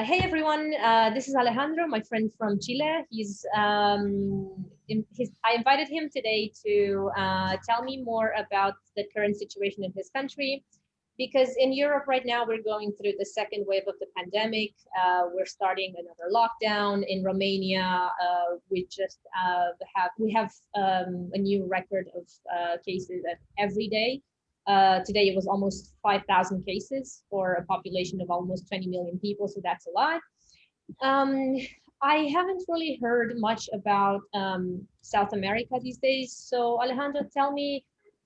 Hey everyone, this is Alejandro, my friend from Chile. I invited him today to tell me more about the current situation in his country, because in Europe right now we're going through the second wave of the pandemic. We're starting another lockdown in Romania. We have a new record of cases every day. Today it was almost 5,000 cases for a population of almost 20 million people, so that's a lot. Um, I haven't really heard much about South America these days. So Alejandro, tell me,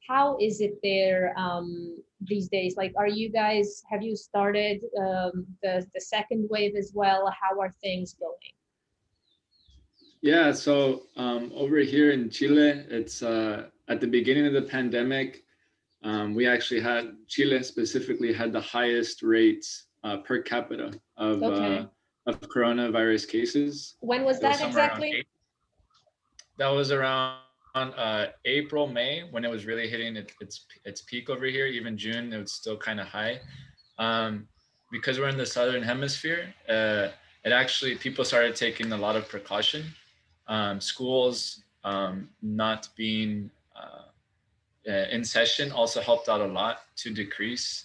how is it there these days? Like, have you started the second wave as well? How are things going? Yeah, so over here in Chile, it's at the beginning of the pandemic, we actually had Chile specifically had the highest rates per capita Okay. of coronavirus cases. When was It was that somewhere around exactly? eight. That was around April, May, when it was really hitting its peak over here. Even June, it was still kind of high. Um, because we're in the southern hemisphere, it actually people started taking a lot of precaution. Schools not being in session also helped out a lot to decrease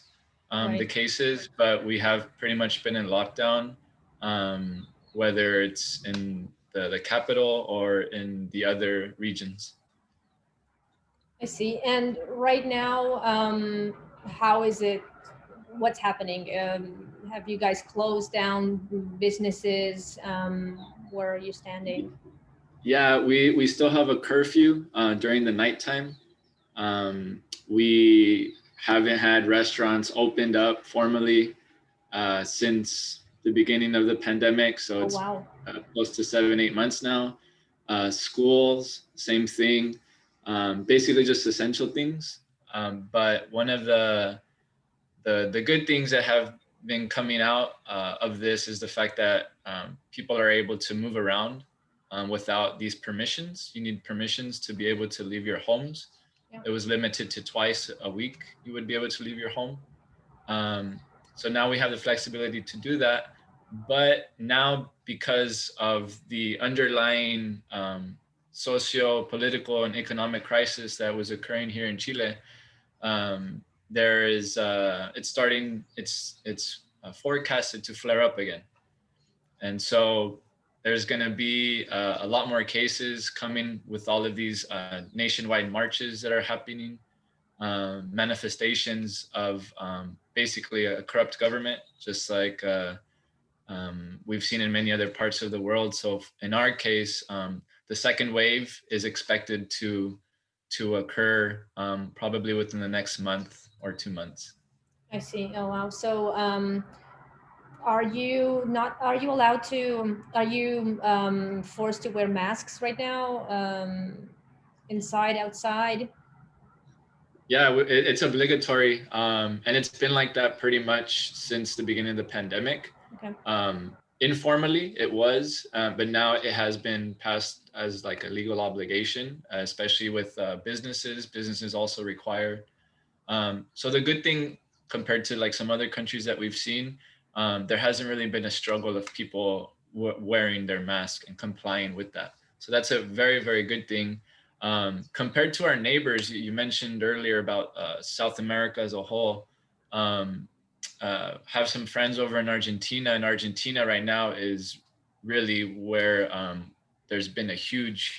the Right. cases, but we have pretty much been in lockdown, whether it's in the capital or in the other regions. I see. And right now, how is it? What's happening? Have you guys closed down businesses? Where are you standing? Yeah, we still have a curfew during the nighttime. We haven't had restaurants opened up formally since the beginning of the pandemic. So Oh, it's wow. close to 7, 8 months now. Schools, same thing. Basically just essential things. But one of the good things that have been coming out of this is the fact that people are able to move around without these permissions. You need permissions to be able to leave your homes. Yeah. It was limited to twice a week you would be able to leave your home. Um, so now we have the flexibility to do that. But now, because of the underlying socio-political and economic crisis that was occurring here in Chile, there is it's forecasted to flare up again, and so there's going to be a lot more cases coming with all of these nationwide marches that are happening, manifestations of basically a corrupt government, just like we've seen in many other parts of the world. So in our case, the second wave is expected to occur probably within the next month or 2 months. I see. Oh, wow. So, are you allowed to, are you forced to wear masks right now? Inside, outside? Yeah, it's obligatory, and it's been like that pretty much since the beginning of the pandemic. Okay. Informally, it was, but now it has been passed as like a legal obligation, especially with businesses. Businesses also require. So the good thing compared to like some other countries that we've seen, there hasn't really been a struggle of people wearing their mask and complying with that. So that's a very, very good thing. Compared to our neighbors, you mentioned earlier about South America as a whole. Um, have some friends over in Argentina, and Argentina right now is really where there's been a huge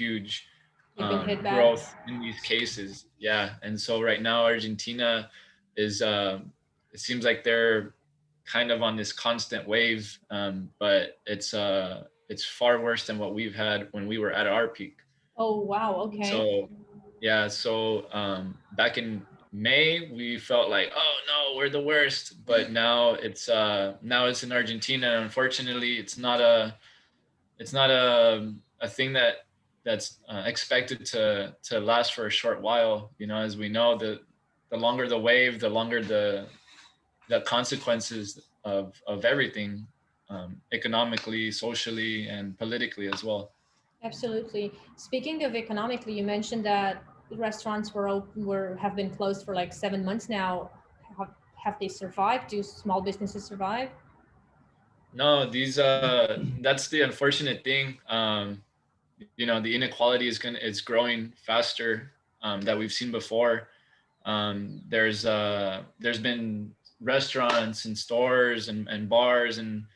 You've been hit bad? growth in these cases. Yeah, and so right now Argentina is it seems like they're kind of on this constant wave, but it's far worse than what we've had when we were at our peak. Oh, wow. Okay. So yeah, so back in May we felt like, oh no, we're the worst, but now it's in Argentina. Unfortunately, it's not a thing that's expected to last for a short while. You know, as we know, the longer the wave, the longer the consequences of everything, economically, socially, and politically as well. Absolutely. Speaking of economically, you mentioned that restaurants have been closed for like 7 months now. Have, have they survived? Do small businesses survive? No, these that's the unfortunate thing. You know, the inequality is growing faster that we've seen before. There's been restaurants and stores and bars and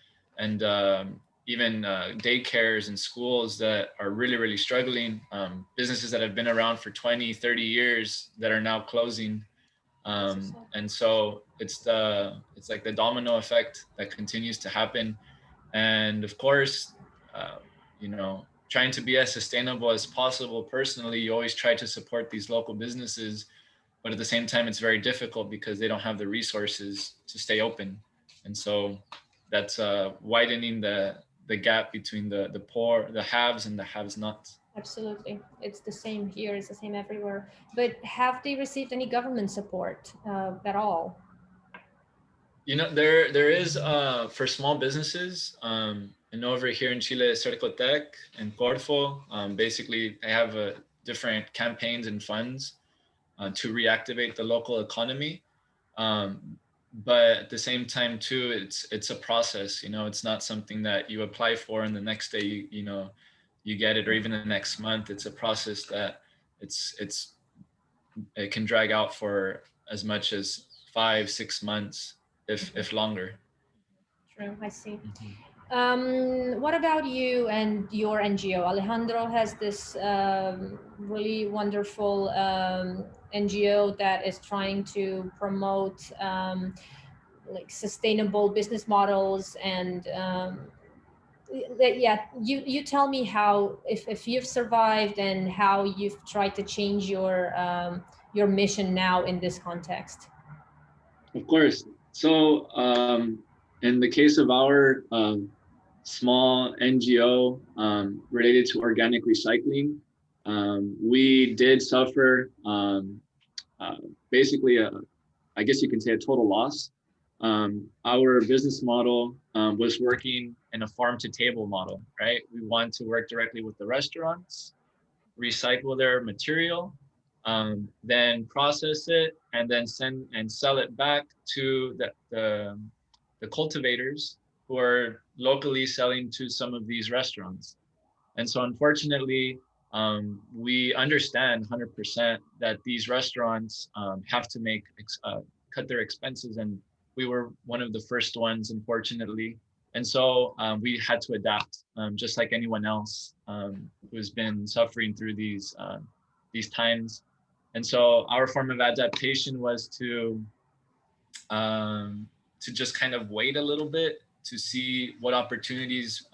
even daycares and schools that are really really struggling. Businesses that have been around for 20, 30 years that are now closing. And so it's like the domino effect that continues to happen. And of course, uh, you know, trying to be as sustainable as possible personally, you always try to support these local businesses, but at the same time it's very difficult because they don't have the resources to stay open. And so that's widening the gap between the poor, the haves and the haves nots. Absolutely. It's the same here, it's the same everywhere. But have they received any government support at all? You know, there is for small businesses. And over here in Chile, Cercotec and Corfo, basically they have different campaigns and funds to reactivate the local economy. Um, but at the same time, too, it's a process. You know, it's not something that you apply for and the next day you know you get it, or even the next month. It's a process that it's it can drag out for as much as 5, 6 months, if longer. True, I see. Mhm. What about you and your NGO? Alejandro has this really wonderful NGO that is trying to promote like sustainable business models and yeah, you tell me how if you've survived and how you've tried to change your mission now in this context. Of course. So, in the case of our small NGO related to organic recycling, we did suffer uh, basically I guess you can say a total loss. Our business model was working in a farm to table model, right? We want to work directly with the restaurants, recycle their material, then process it, and then send and sell it back to the cultivators who are locally selling to some of these restaurants. And so, unfortunately, we understand 100% that these restaurants have to cut their expenses, and we were one of the first ones, unfortunately. And so we had to adapt, just like anyone else who's been suffering through these times. And so our form of adaptation was to just kind of wait a little bit to see what opportunities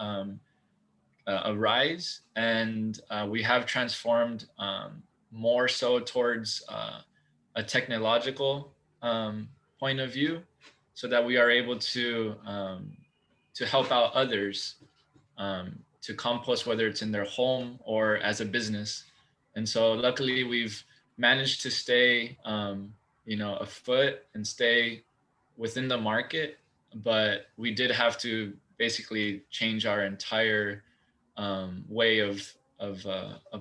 arise, and we have transformed more so towards a technological point of view, so that we are able to help out others to compost, whether it's in their home or as a business. And so, luckily, we've managed to stay, you know, afoot and stay within the market, but we did have to basically change our entire way of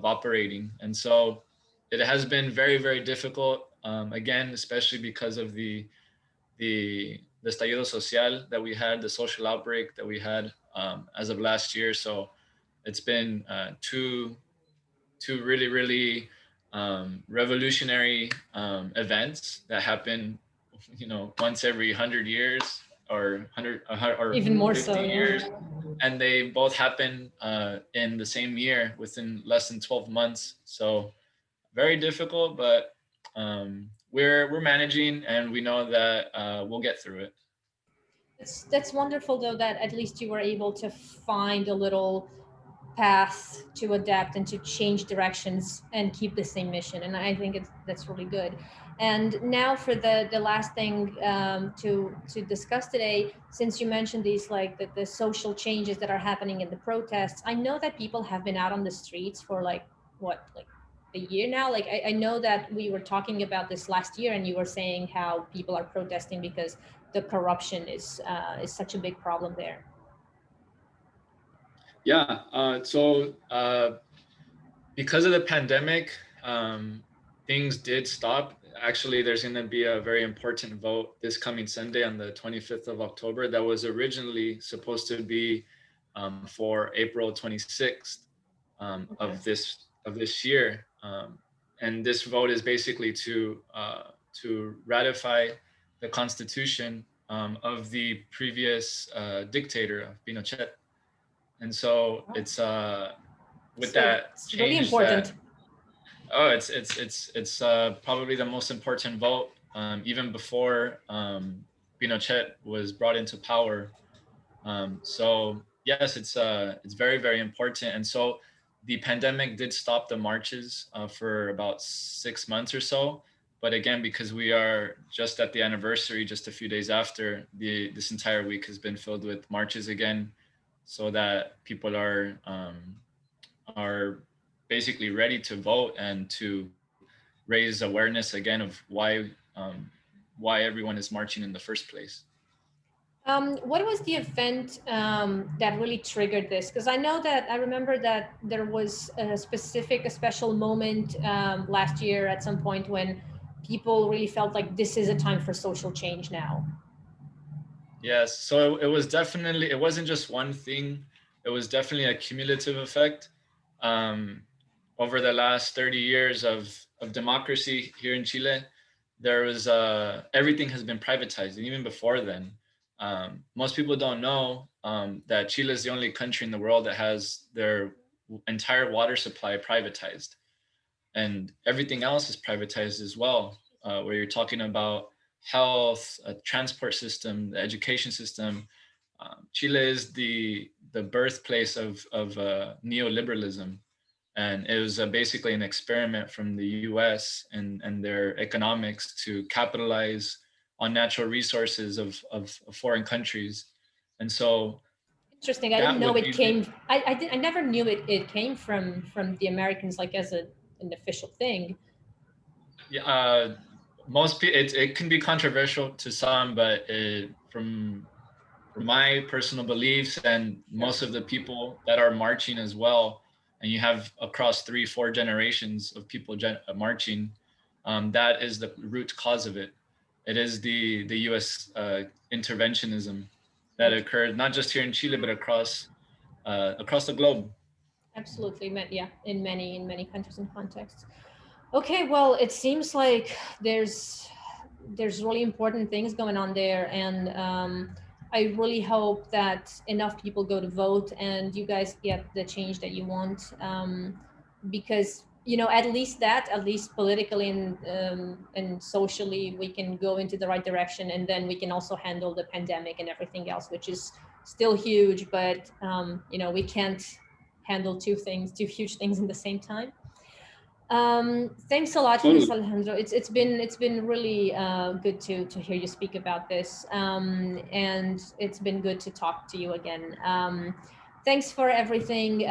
operating. And so it has been very very difficult. Again, especially because of the estallido social that we had, the social outbreak that we had as of last year. So it's been two really really revolutionary events that happen, you know, once every 100 years or 100 or Even more 50 so, years, yeah. and they both happen in the same year within less than 12 months. So very difficult, but we're managing, and we know that we'll get through it. That's wonderful though that at least you were able to find a little path to adapt and to change directions and keep the same mission, and I think that's really good. And now for the last thing to discuss today, since you mentioned these like the social changes that are happening in the protests, I know that people have been out on the streets for like what, like a year now. Like I know that we were talking about this last year and you were saying how people are protesting because the corruption is such a big problem there. Yeah. So because of the pandemic, um, things did stop. Actually, there's going to be a very important vote this coming Sunday on the 25th of October that was originally supposed to be for April 26th of this year. And this vote is basically to ratify the constitution of the previous dictator of Pinochet. And so it's with that it's change really important. that it's probably the most important vote even before Pinochet was brought into power. So yes, it's very, very important. And so the pandemic did stop the marches for about 6 months or so. But again, because we are just at the anniversary, just a few days after, this entire week has been filled with marches again, so that people are basically ready to vote and to raise awareness again of why everyone is marching in the first place. What was the event that really triggered this? Because I remember that there was a special moment last year at some point when people really felt like this is a time for social change now. Yes, so it was definitely, it wasn't just one thing. It was definitely a cumulative effect. Over the last 30 years of democracy here in Chile, there was everything has been privatized, and even before then. Most people don't know that Chile is the only country in the world that has their entire water supply privatized, and everything else is privatized as well. Where you're talking about health, a transport system, the education system. Chile is the birthplace of neoliberalism, and it was basically an experiment from the U.S. and their economics to capitalize on natural resources of foreign countries. And so interesting. I didn't that know would it be came. I never knew it came from the Americans, like as an official thing. yeah. Most people, it can be controversial to some, but from my personal beliefs and most of the people that are marching as well, and you have across 3-4 generations of people marching, that is the root cause of it. It is the U.S. Interventionism that occurred not just here in Chile but across the globe. Absolutely, yeah, in many countries and contexts. Okay, well, it seems like there's really important things going on there, and I really hope that enough people go to vote and you guys get the change that you want, because at least politically and socially, we can go into the right direction, and then we can also handle the pandemic and everything else, which is still huge, but we can't handle two huge things in the same time. Thanks a lot for this, Alejandro. It's been really good to hear you speak about this, and it's been good to talk to you again. Thanks for everything.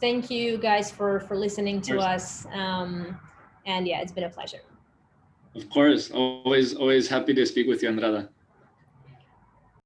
Thank you guys for listening to us. And yeah, it's been a pleasure. Of course, always happy to speak with you, Andrada.